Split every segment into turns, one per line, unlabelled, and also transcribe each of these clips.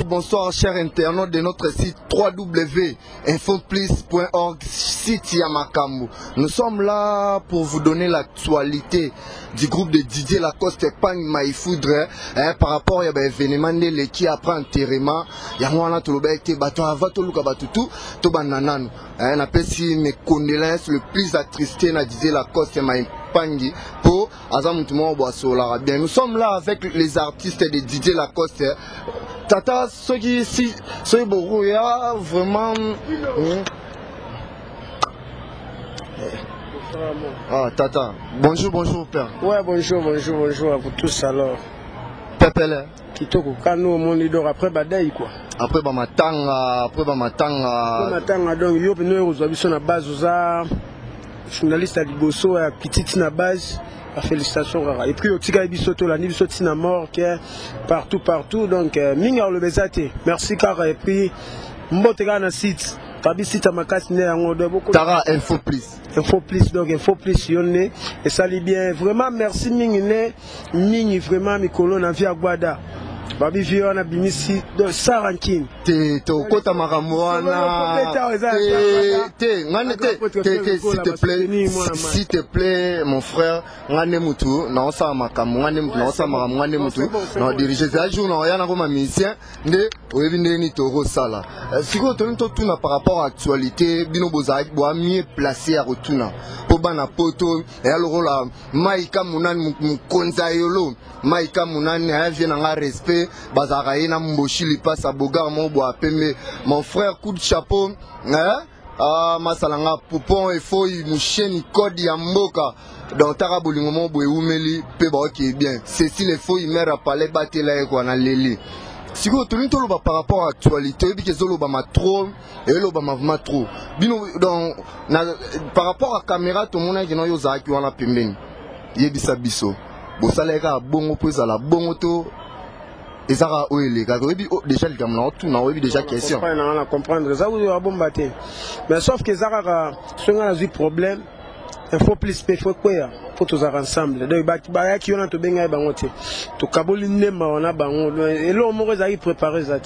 Bonsoir chers internautes de notre site www.infoplis.org, site Yamakambu. Nous sommes là pour vous donner l'actualité du groupe de Didier Lacoste Pang Maïfoudre par rapport à l'événement de l'équipe après enterrement. Yamwana Tolobete Bato Avato Luka Batutu Tobanananu. On appelle si mes condoléances le plus attristé na Didier Lacoste Maïpangi pour Azamutumo Boasola. Bien, nous sommes là avec les artistes de Didier Lacoste. Tata, ceux qui beaucoup, il y a vraiment. Ah, Tata, bonjour, bonjour, père.
Ouais, bonjour à vous tous alors.
Pépele.
Kitoko, quand nous, mon leader, après Badaï, quoi.
Après Bamatanga,
donc, yo, nous avons sur la base, journaliste à Liboso, à petite na base. Félicitations Rara. Et puis au Tika Ibisoto, la Nibisoto na mort qui est partout donc mingar le bezate. Merci Kara et puis mbotega na site. Tabi site à Makasi né en de beaucoup.
Tara info plus donc
info plus yonne et ça lit bien vraiment merci mingine mingi vraiment mikolo na via Guada. Babi vieux na bimisi de Sarankin.
Te kota maramwana. S'il te plaît mon frère, ngane mutu na osa makamu ngane mutu na osa makamu ngane mutu na diriger za jour na yana ko ma musicien nde oyebinde ni toro sala. Siko to tuna par rapport à actualité bino bozaki bo mieux placé à retourna. Po bana poto et alors la maika munani mukonza yolo maika munani a vient en respect bazara ina mboshili passe à bogar mon bois pembe mon frère coup de chapeau hein masalanga poupon et foi moucheni code ya mboka donc tarabolingo mo boe umeli pe ba qui est bien ceci les foi mère parler batela ko na leli siko to nito loba par rapport à actualité bi kezolo ba ma trop et loba ma vraiment trop bino donc par rapport à caméra to mona ki no yo zaki wana pembeni yebisa biso bo saleka bongo pesa la bongo to ezara oele ka déjà le gamin tout na obi déjà question
on comprendre ça vous va bon matin mais sauf que ezara songa na problème il faut plus faut quoi faut tous ensemble donc ba ki on to benga bango te to kaboli nema ona bango et là on m'aurait arrivé préparer ça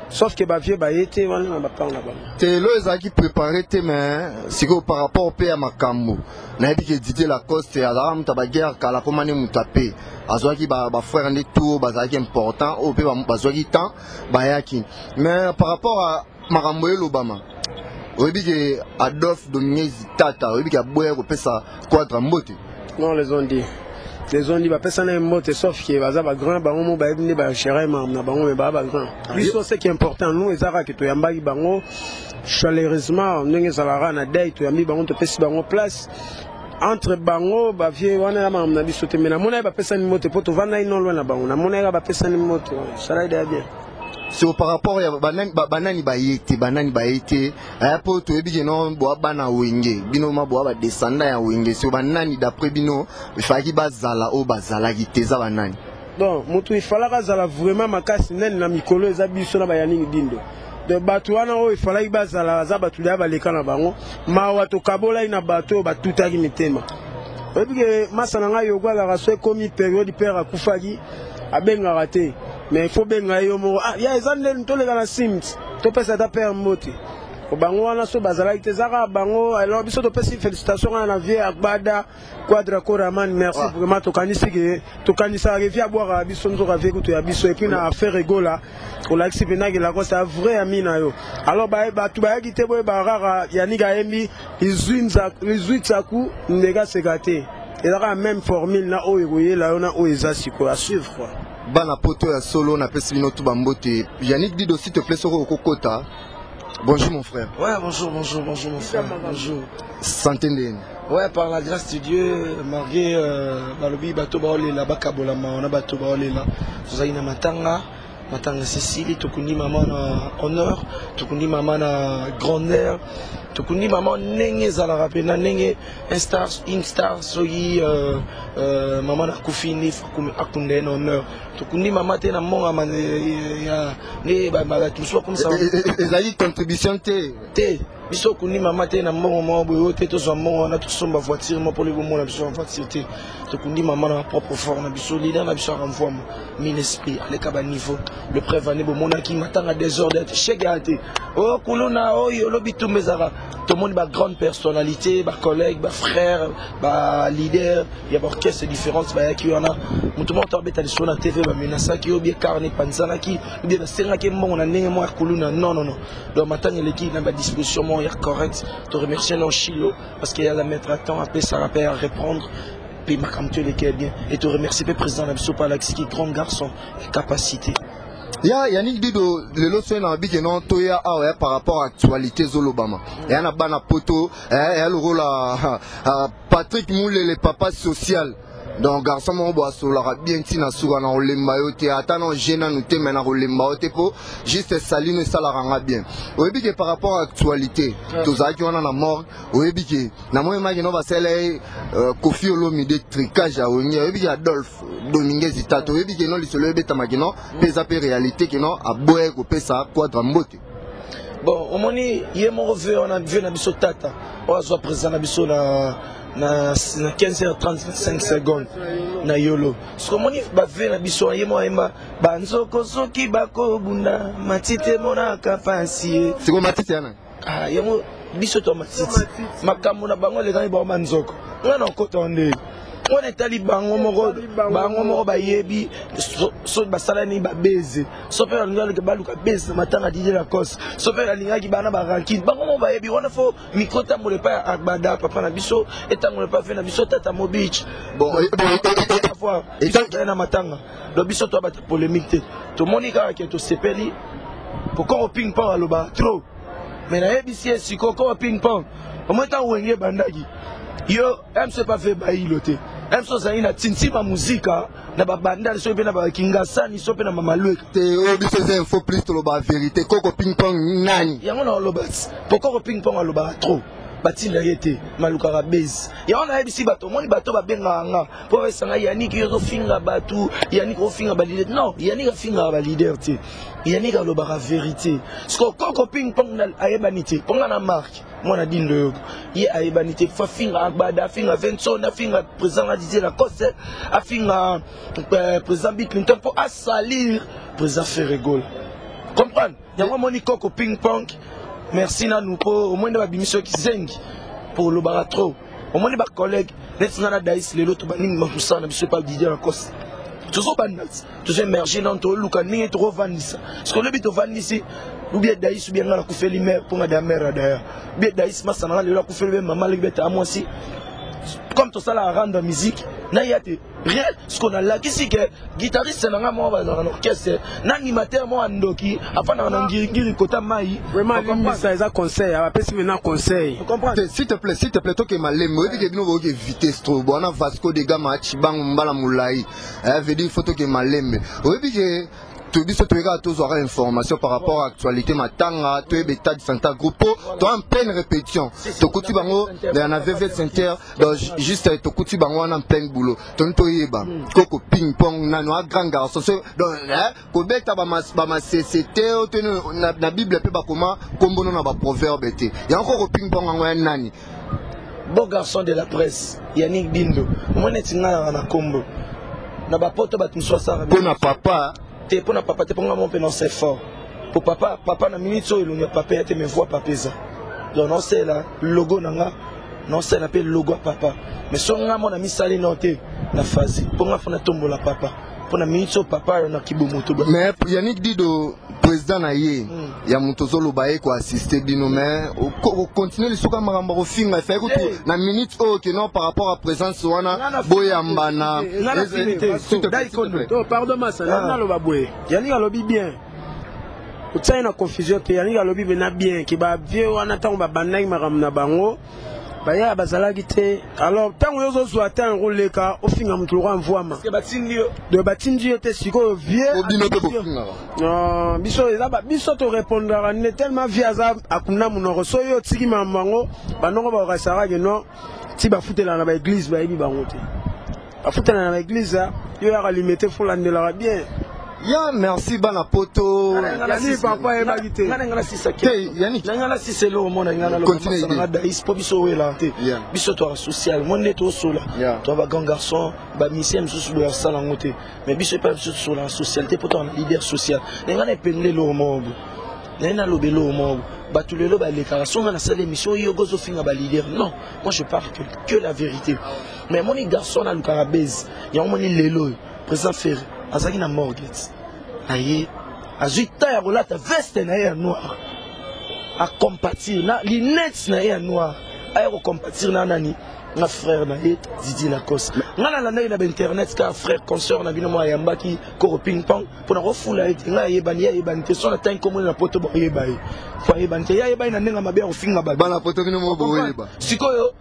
sauf que ba vieux ba été wana ba pa on a ba
te lo ezaki préparer te mais siko par rapport au pays à Makambo na yebi ke Didier Lacoste azara mutaba guerre kala komane mutape azwaki ba frère ndi tout bazaki important au pays bazwaki temps bayaki mais par rapport à Makambo Lobama oyebi ke Adolphe Dominguez Tata oyebi ke boya ko pesa quadra mbote
non les ont dit ba pesa na mbote sauf que baza ba grand ba mo ba ebine ba chérer na bango mais ba grand lui c'est qui est important nous ezara que to yambaki bango chaleureusement ndenge zalara na date to yambi bango to pesi bango place entre bango ba vie wana na na biso te mena mona ba pesa ni moto poto vana ino loin na bango na mona ba pesa ni moto ça là bien.
Sur par rapport à banani baïté po to ebi no bo bana wenge bino ma bo ba descenda ya wenge sur banani d'après bino il fallait bazala o bazala kiteza banani
donc mutu il fallait zala vraiment makasi nen na mikolo eza biso na bayani dindo de bato wana o il fallait bazala za bato ya baleka na bango ma wato kabola ina bato batutaki mitema ebi ke masana nga yo kwa ga so komi période père akufaki abenga raté mais il faut bien yo ah ya ezande ntolega na sims to pesa ta père moti ko bango wana so bazala itezaka bango alors biso to pesa félicitations na vie akbada quadra koraman merci vraiment to kanisa arriver à boire biso nzo avec to ya biso et puis na affaire rigola ko la expliquer que la cause c'est vrai ami na yo alors ba tu ba kite boy ba rara yaniga embi izuitsa ku ndega sekate et la même formule na o eroyer la ona o ezasiko à suivre quoi.
Bana poto ya solo na pesi bino tu bambote Yannick Dido s'il te plaît soko kokota. Bonjour mon frère.
Ouais bonjour mon frère. Bonjour.
Santé ndeni.
Ouais par la grâce de Dieu malgré balobi bato baole la bakabola on bato baole la tozali matanga Cécile tokundi maman na honneur tokundi maman na grandeur tokundi maman nenge za la rapena nenge une star soyi maman akufi ni akunde en honneur tokundi maman te na monga ya ne ba tout soit comme ça
ezali contribution te
biso kundi maman te na mongo mo boyo te to zo mongo na to somba voiture mo pour le moment na biso en voiture te tokundi maman na propre forme na biso leader na biso renvoie min esprit ale ka ba niveau le prévenu bo monaki matanga désordre chegate oh kuluna oh yolobi tumezara tout le monde ba grande personnalité ba collègue ba frère ba leader ya ba orchestre différence ba ki wana mutu mo to beta sur na TV ba menasa ki obi carnet panzana ki bien senga ke mongo na ndenge mo kuluna non donc matanga l'équipe na ba disposition mo ya correct to remercier non Chilo parce qu'il y a la mettre à temps après ça rappelle à répondre puis ma comme tu les qui bien et te remercier le président Nabso Palaxi qui grand garçon et capacité.
Ya Yannick Dido le loso na biki non toya awa par rapport à actualité Zolobama. Ya na bana poto ya le rôle à Patrick Moule le papa social. Donc garçon mon bois sur la bien tina sur na olemba yote atana gênant nous te mena olemba yote po juste saline ça la ranga bien. Oyebi que par rapport à actualité tous a qui on a mort oyebi que na moi imagine va sele Kofi Olomide tricage a onya oyebi que Adolphe Dominguez itato oyebi que non lisolo beta magino pesa pe réalité que non a boye ko pesa quadra mbote.
Bon au moni yé mon revue on a vu na biso tata on a présent na biso na 15h35 secondes na yolo sokomoni bave na biso yemo emba banzoko soki bako bunda matite mona kapasi
siko matite yana
yemo biso to matite makambo na bango le ngani ba manzoko ngana okota nde on etali bango moko bayebi so basala ni babeze so pe ngalo ke baluka beze matanga DJ la cause so pe alingaki bana ba ranking bango mo bayebi on faut mikota mo le pa agbada papa na biso etango le pa fe na biso tata mobich bon avoir et na matanga do biso to ba polémique te to monika ke to sepeli pourquoi au ping pong aloba trop mais na ebisi siko ko ping pong au moins ta wenge bandagi yo aime se pas fait baïloté aime so za ina tintima muzika na babanda so pe na ba kingasani so pe na mamalwe
te obiso za info plus to ba vérité koko ping pong nani
yango na lobats pourquoi ping pong aloba trop batinda yete maluka rabez ya on a ebisi bato moni bato babenga nga po esanga Yannick yo finga batu Yannick o finga ba leader non Yannick a finga ba leader te Yannick a loba la vérité sko koko ping pong na ayebanité ponga na marque moi na dindo yo ye ayebanité fa finga agbada finga Vincent na finga président a disé la cause a finga président Bill Clinton pour assalir président Ferrégol comprendre yango moni koko ping pong. Merci na nous pour au moins de babimission qui zengi pour le baratro au moins de bas collègues net na daïs les autres banim makusa na biso pas Didier Lacoste toujours bandas toujours émerger dans to luka ni to vanisa ce que le bito vanisi ou bien daïs ou bien na kufeli mère pour na mère d'ailleurs bien daïs masana le kufeli maman le beta à moi aussi comme tout ça la rendre musique na yate rien ce qu'on a là qui c'est que guitariste na nga mo ba dans orchestre na animateur mo andoki afana na ngiri kota mai
vraiment ça ça conseil a pas si maintenant conseil
comprends s'il te plaît toi que malem oui que bino bo que vitesse trop bona Vasco de Gama Chibang mbala mulai veut dire photo que malem oui que tu dis que tu regardes tous auras information par rapport à l'actualité matanga tu es bêta de Santa Groupe tu as en pleine répétition tu coutu bango dans la VV Center donc juste tu coutu bango en plein boulot ton to yeba koko ping pong na no grand garçon donc ko bêta ba ma CCT na Bible pe ba comment kombono na ba proverbe te ya encore ping pong ngo nani
beau garçon de la presse Yannick Dindo moi netinga na kombo na ba poto ba tumso sa
pour na papa
te pour na papa te ponga mon pénon c'est fort pour papa na minute so il papa te me voit papa ça donc non c'est là logo nanga non c'est la logo papa mais so nga mon ami sali noté na phase ponga fona tombo la papa pour na minute so papa na kibomoto
mais Yannick Dido président na ye ya mutozolo bae ko assister bino mais continuer le soka maramba ko finga fait ko na minute o que non par rapport à présence wana boyamba na
pardon ma ça na lo baboye Yannick alobi bien utsaina confusion te Yannick alobi bena bien ki ba vie wana tango ba bandaki makamna bango baya bazalaki te alors ntango yo ozozwa te yango leka ofinga motu loko amvwama de batindi yo te sikoyo vie biso eza biso torépondaka ne tellement vie aza akunda monoko so yo otiki mambo yango banongo bakokasakake non ti bafutelana na baeglise bayebi bango te bafutelana na baeglise yo yaka limete folandelaka bien.
Ya merci bana poto.
Yani papa ebaki te.
Ngana sisa ke.
Yani
ngana sisa lo mona ngana lo ngana da ispo biso wela te. Biso to social, monde to sola. To ba grand garçon, ba misem susu bo sala ngote. Mais biso pas biso sur la socialité pour ton leader social. Ngana epengele lo mobo. Ngana lo belo mobo. Ba tout le lo ba déclaration ngana sala émission yo gozo finga ba leader. Non, moi je parle que la vérité. Mais mon garçon na lukarabez, ya moni lelo. Président Ferré, azaki na morguet. Aye, azuita ya rolata veste na ya noir. A compatir na lunettes na ya noir. Aye ko compatir na nani na frère na ye Didier Lacoste. Ngana la na internet ka frère consort na bino mo yamba ki ko ping pong pour na refula ete nga ye banite so na tan komo na poto bo ye baye. Kwa ye banite ya ye baye na nenga mabe ko finga ba.
Bana poto bino mo bo ye ba.
Sikoyo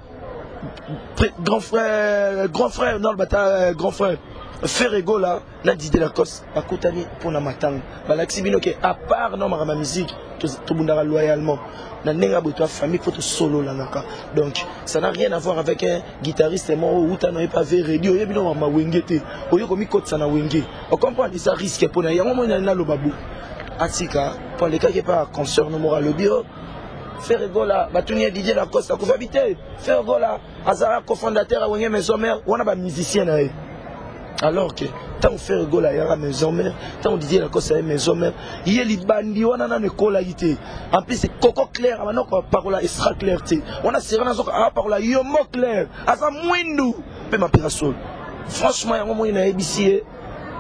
grand frère dans le bata grand frère Ferrego là, na Didier Lacoste, à Koutani pour la matang. Balaxi Binoke, à part non ma musique, tout bundara loyalement. Na nenga boto famille pour solo là naka. Donc ça n'a rien à voir avec un guitariste mort ou t'as pas vu radio. Y'a bino ma wengete. Oyo komi kote ça na wenge. On comprend ça risque pour na y'a moment na lo babu. Atika pour les cas qui pas concerne moral le bio. Ferrego là, batunia Didier Lacoste à Koufabité. Ferrego là, Azara cofondateur à Wenge Maison Mère, on a pas musicien là. Alors que tant on fait rigoler à la maison mère, tant on dit la cause à la maison mère, il y a les bandits, on a un école. En plus c'est coco clair, on a parole extra clarté. On a serré dans un parole yomo clair, à sa moindou, peut m'appeler sol. Franchement, il y a un moment où il y a ABC,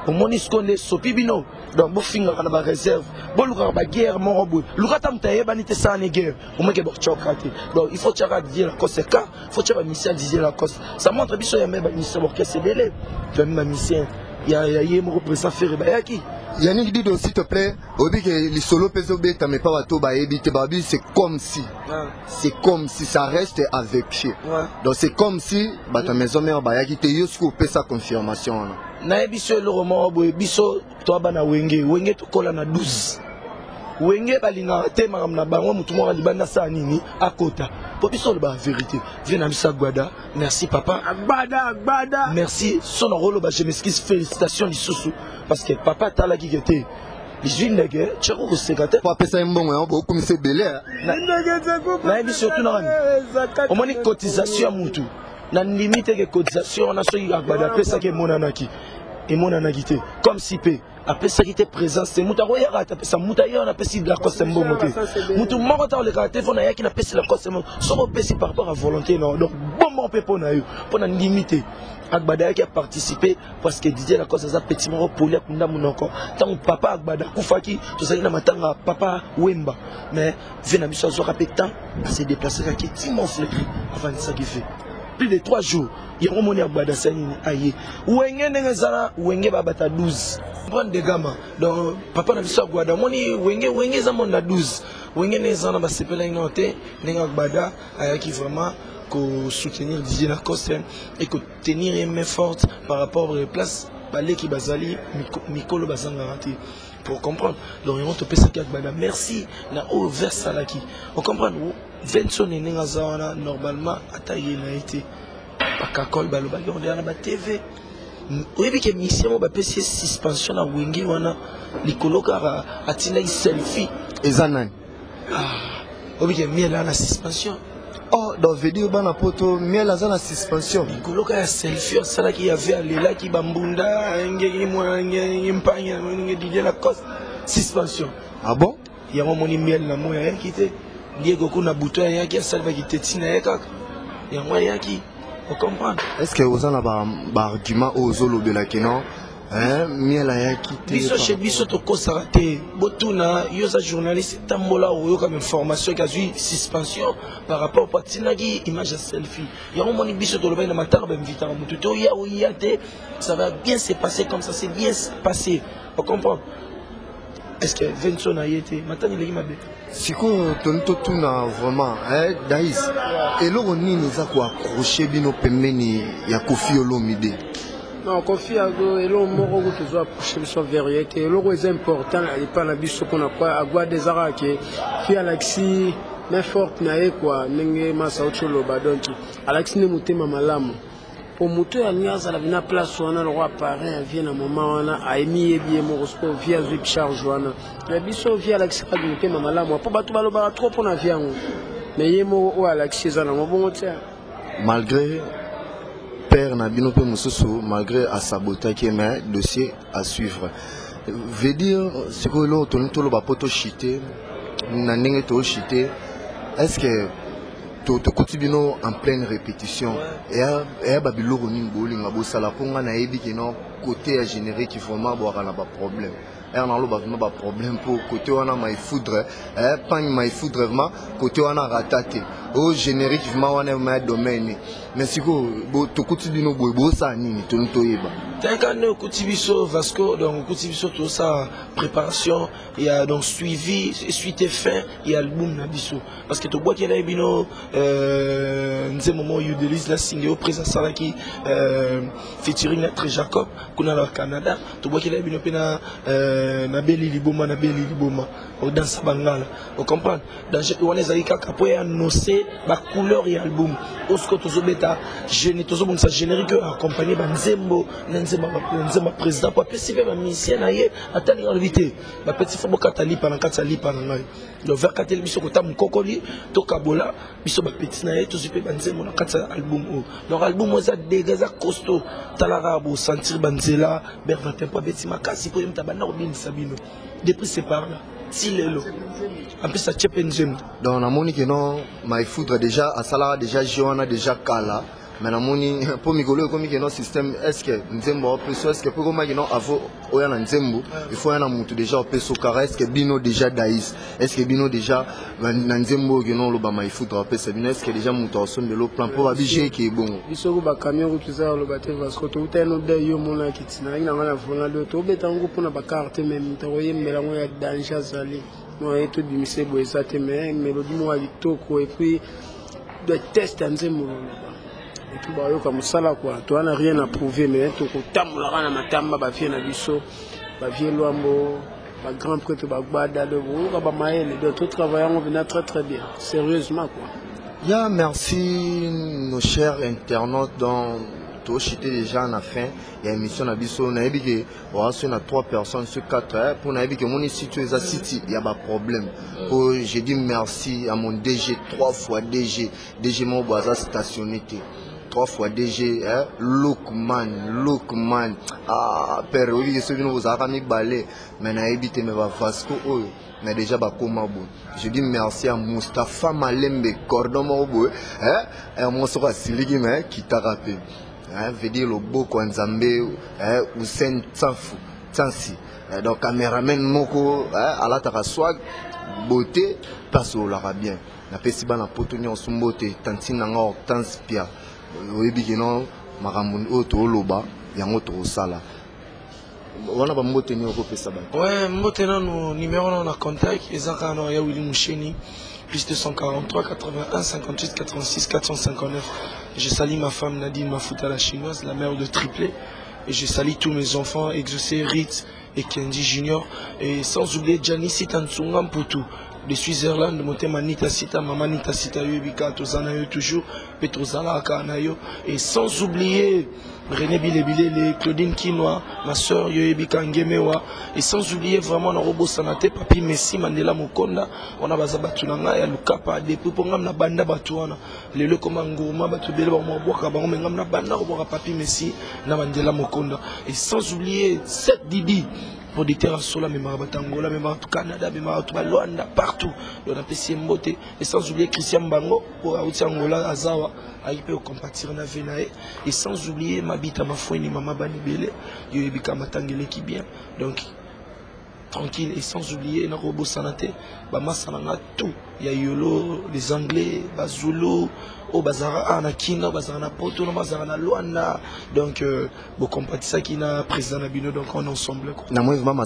au monisconde, sopibino. Donc, bon finger on a ba réserve, bon lugar ba guerre mon robot. Lugar tam taye banite ça ne guerre. Au moins que bon chokate. Donc il faut tirer Didier Lacoste ka, faut tirer mission Didier Lacoste. Ça montre biso ya même mission orchestre délai. Même mission, il y a mon représentant Ferré Bayaki.
Yannick dit aussi s'il te plaît, obi que les solo peso beta mais pas bato ba ebite babi c'est comme si ça reste avec chez. Donc c'est comme si bata maison mère Bayaki te yosku pe sa confirmation là.
Na biso le roman boy biso to bana wenge to kola na 12. Wenge balinga te maram na bango mutu mo libanda sa nini akota. Po biso le ba vérité. Viens na bisa Gbada. Merci papa. Gbada. Merci. Son rôle ba je m'excuse félicitations lisusu parce que papa tala ki était les unes de guerre, tu as au secrétaire.
Papa ça un bon on beaucoup c'est belé.
Na biso tout na au moins une cotisation mutu. Na limite que cotisation on a so Gbada pesa ke monanaki. Et monanaki te comme si pe après ça qui était présent c'est mutaro ya rata ça mutayo na pesi la cause mbo moté mutu moko ta le téléphone ya qui na pesi la cause mbo so pesi par rapport à volonté non donc bon pe pona yo pona limiter Gbada qui a participé parce que Didier la cause ça petit moko poli akunda munoko tant papa Gbada kufaki to ça na matanga papa Wemba mais vena biso zo rapetant s'est déplacé qui ti mon frère avant ça qui fait plus de 3 jours il y a un moment Gbada sanini aye wenge ngezana wenge babata 12 prendre des gamins donc papa na biso Gbada moni wenge za monde 12 wenge ngezana ba sepela inote nenga Gbada ayaki vraiment ko soutenir Didier Lacoste et que tenir une main forte par rapport aux places balé qui bazali mikolo bazanga raté pour comprendre donc on te peut ça Gbada merci na au vers salaki on comprend Vincent nenga za normalement ataye na été bakakol baloba on est na TV oyebi ke mission mo ba pesi suspension na wenge wana likolo kara atina selfie
ezanani
oyebi ke miela na suspension
oh donc veut dire bana poto miela za na suspension
likolo kara selfie sala ki avait alela ki bambunda ngeki mo ngeki mpanya ngeki Didier Lacoste suspension
ah bon
ya mo moni miel na mo ya kite liego kuna bouton ya ki salva ki tetina ya kaka ya mo ya ki vous comprenez?
Est-ce que vous avez un argument aux zolos de la Kenon? Miel a quitté.
Biso chez biso to kosarate. Botuna, yosa journaliste tambola ou yo comme information qui a eu suspension par rapport à Tinagi image à selfie. Il y a un moment biso to le bain de matar ben vite en mututo ya ou yate. Ça va bien se passer comme ça, c'est bien passé. Vous comprenez? est-ce que Vincent a été maintenant il est ma bête
siko tonto tuna vraiment Daïs et lo nini za ko accrocher bino pembeni ya Koffi Olomide.
Non, Koffi Ado et l'on moro que tu dois approcher sur vérité et l'euro est important et pas la biche qu'on a quoi à quoi des araké puis Alexis mais forte nae quoi nenge masa ocholo donc Alexis ne mutema malamu pour moto ya nyaza la vina place wana le roi parrain vient à moment wana a émis et bien mon sport via Zip charge wana la biso via Alexis pas de mutema malamu pour batu baloba trop pour na viango mais yemo o Alexis za na bon
malgré père Nabino pe Moussousou malgré à saboter qui mais dossier à suivre veut dire ce que l'on tourne ba poto chité na ndenge to chité est-ce que to kutibino en pleine répétition et babiloko ningo linga bosala ponga na yebi ki non côté générique qui vraiment boire na ba problème et on a le ba problème pour côté on a my foudre pas my foudre vraiment côté on a ratate au générique vraiment on a ma domaine mais siko to kutibino boy ça nini to yeba
T'incarne Koutibiso Vasco donc Koutibiso tout ça préparation il y a donc suivi suite et fin il y a album Nabiso parce que tu vois qu'il y a bino ce moment you délice la single au présent ça qui featuring notre Jacob qu'on a au Canada tu vois qu'il y a bino pena Nabeli Liboma dans sa bangala on comprend dans on est avec après annoncer la couleur et album au ce que tu beta jeune tu bon ça générique accompagné banzembo nzema président pour participer à mission naie atani invité ba petit fo boka tali pendant 4 sali pendant ngai le vers katel biso ko tam kokoli to kabola biso ba petit naie to zipe banzemo na 4 album o leur album oza dégaza costaud talara bo sentir banzela bervatin po beti makasi po yemta bana obin sabino depuis c'est par là si lelo en plus ça tchepenzem
donc na moni que non my foudre déjà à sala déjà Joana déjà kala mais na moni pour migolo comme que non système est-ce que nzembo peso est-ce que pour comment que non avo oya na nzembo il faut yana mutu déjà peso car est-ce que bino déjà Daïs est-ce que bino déjà na nzembo que non lo ba my foudre peso bino est-ce que déjà mutu osombe le plan pour abije qui est bon
biso ba camion ko tuza lo ba te Vasco to uteno de yo mona kitina ina ngana fona le to beta ngo pona ba carte même to yemela ngo ya danger zali no eto bimise bo ezate mais mélodie mo wa kitoko et puis de test nzembo et puis bah yo comme ça là quoi toi n'a rien à prouver mais to ko tamula na matamba ba vie na biso ba vie loambo ba grand prêtre ba gbada de vous ba maele de tout travaillant on vient très bien sérieusement quoi.
Ya merci nos chers internautes dans tout chité déjà en fin il y a émission na biso na yebi que on a 3 personnes sur 4 pour na yebi que mon institut est à City il y a pas problème pour je dis merci à mon DG 3 fois DG mon boisa stationné 3 fois DG Lookman ah père oui je suis venu vous a mis balai mais na yebi te me va Vasco mais déjà bakoma bon je dis merci à Mustafa Malembe cordon mobo et mon sera siligi mais qui t'a rappelé veut dire le beau Kwanzambe Hussein Tsansi donc caméraman moko ala ta swag beauté parce au la bien na pesiba na potoni en sumbote tantina nga Hortense Pia oyebi kino makambo oto loba yango to sala on a pas mbote ni okopesa ba
ouais mbote na no numéro na contact ezaka na ya Willy Moucheni plus 243 81 58 86 459. Je salue ma femme Nadine Mafuta la chinoise, la mère de triplé. Et je salue tous mes enfants, Exaucé, Ritz et Kendi Junior. Et sans oublier Gianni Sitantsungam pour tout. De Switzerland, monter Manita Sita, Maman Nita Sita, Yubika, Tozanayo toujours, Petrozala Kanayo. Et sans oublier René Bilebile, Claudine Kinoa, ma soeur Yoebika Ngemewa. Et sans oublier vraiment le robot Sanate, Papi Messi, Mandela Mukonda. On a Bazabatunanga, Lukapa, depuis pour na banda Batuana. Les le Komangoma, Batubele, Boaka, Bangam, Banda, Papi Messi, Mandela Mukonda. Et sans oublier 7 Didi. Pour des terres sur la mémoire Batangola, mémoire tout Canada, mémoire tout Luanda, partout. On a PC Mbote. Et sans oublier Christian Bango, pour Angola, Azawa, Aïpe au compatir na Venae. Et sans oublier Mabita Mafouini, Mama Banibele, Yoebika Matangele qui bien. Donc, tranquille et sans oublier na robot sanate ba masananga tout il y a yolo les anglais bazulu au bazara na kina bazara na poto na bazara na luanda donc bo compatissa qui na président na bino donc on ensemble quoi
na moi vraiment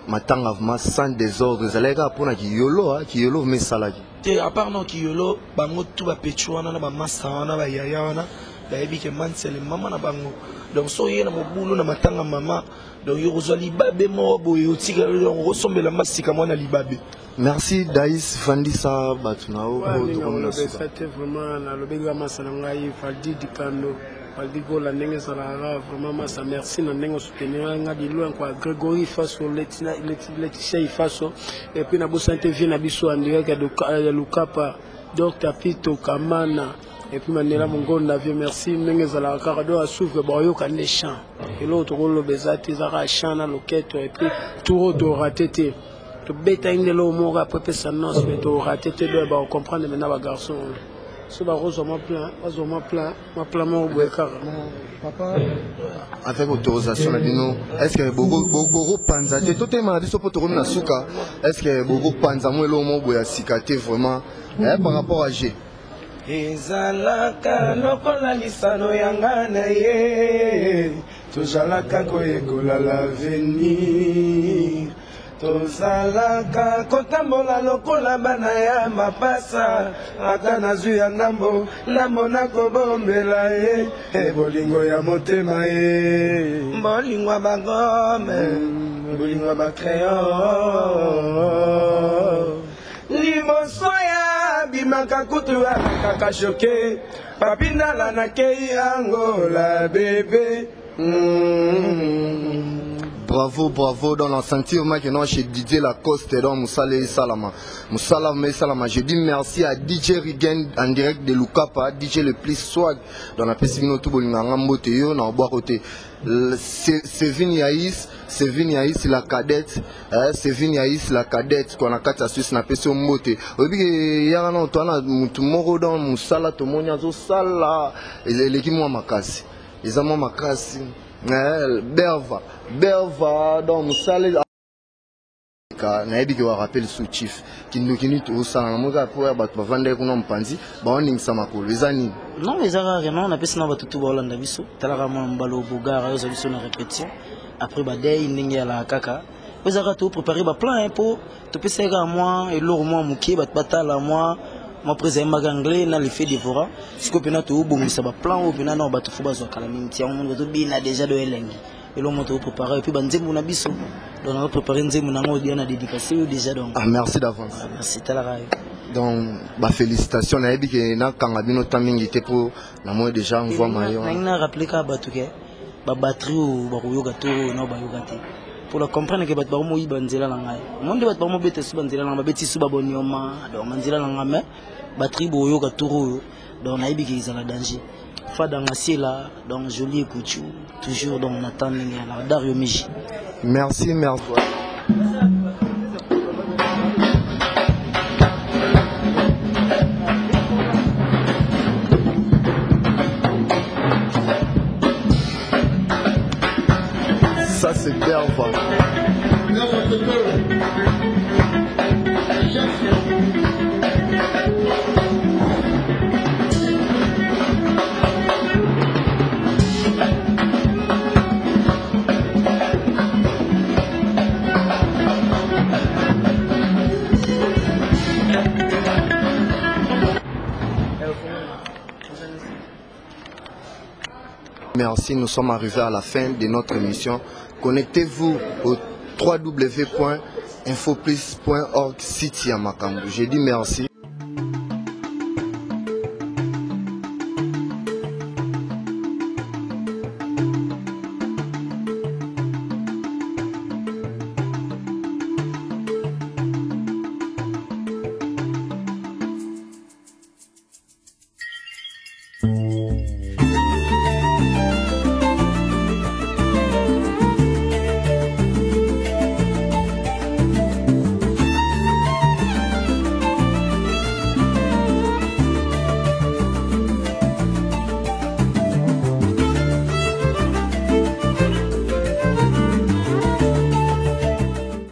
matanga vraiment sans désordre zalega pona ki yolo mais salaki
te à part non ki yolo bango tout ba pechuana na ba masana ba yaya wana ba yebi ke man c'est le maman na bango donc so yena mobulu na matanga mama donc yo kozwa libabe mo boyo tika on ressemble la masika mwana libabe.
Merci Daïs Fandissa Batunao
c'était vraiment na lobega masala ngai faldi dikando faldi gola ndenge sala vraiment masa merci na ndenge soutenir nga di loin quoi Grégory Faso Laetitia Faso et puis na bo santé vie na biso en direct de Lukapa Dr Pito Kamana et puis Manela Mongonda vieux merci ndenge sala karado a souffre boyo kan chant et l'autre rôle bezati zara chana loquette et puis tout do ratete to beta indelo mo après ça non mais to ratete doit comprendre maintenant ba garçon so ba rose ma plan mo boekara
papa avec autorisation na bino est-ce que bogo panza te tout ma biso poto na suka est-ce que bogo panza mo elo mo boya sikate vraiment par rapport à G
ezalaka lokola lisano yanga na ye tozalaka koyekola l'avenir tozalaka kotambola lokola bana ya mapasa ata nazwi ya ndambo nakobombela ye bolingo ya motema ye bolingo ya bagome bolingo ya bacrayon liboso ya bimaka kutu alakaka shoke papindala nakei angola bebe
Bravo dans le sentiment que non chez DJ Lacoste dans Moussala Salama. Je dis merci à DJ Rigen en direct de Lukapa, DJ le plus swag dans la Pessimino Tubolinganga Mboteyo na bois côté. Sevin Yaïs la cadette, Sevin Yaïs la cadette qu'on a quatre astuces na Pessimino Mbote. Obi ya na tona mutumoro dans Moussala tomonya zo sala l'équipe moi makasi. Les amants makasi. Belva dans Moussala na yebi ke wa rappel sous chief kinokini to sala moza pour ba vendre ko no mpanzi ba oning sama ko ezani
non les arare non na pesa na batutu ba Holanda biso talaka mo mbalo bogara yo biso na répétition après ba day ndenge ya la kaka ezaka to préparer ba plan pour to pesa ka moi et lour moi mukie ba batala moi président anglais na le fait devora siko pena to bongisa ba plan o pena na ba to fuba zo kala minti ya mo to bina déjà de elengi et l'on monte préparer et puis banzembo na biso donc on va préparer nzembo na ngodi na dédicacer déjà donc
merci d'avance
merci talaka
donc ba félicitations na yebi ke na kanga bino tamingi te pour na moi déjà on voit maillot
na rappeler ka batuke ba batterie ou ba koyoka to na ba yoka te pour la comprendre que bat ba mo ibanzela na ngai monde bat ba mo bete su banzela na ba beti su ba bonioma donc banzela na ngame batterie bo yoka to donc na yebi ke izala danger Fada Ngasila, donc joli Kouchou, toujours dans Nathan Lingala, Dario Miji.
Merci. Ça c'est Berva. Merci, nous sommes arrivés à la fin de notre émission. Connectez-vous au www.infoplis.org site Yamakambu. J'ai dit merci.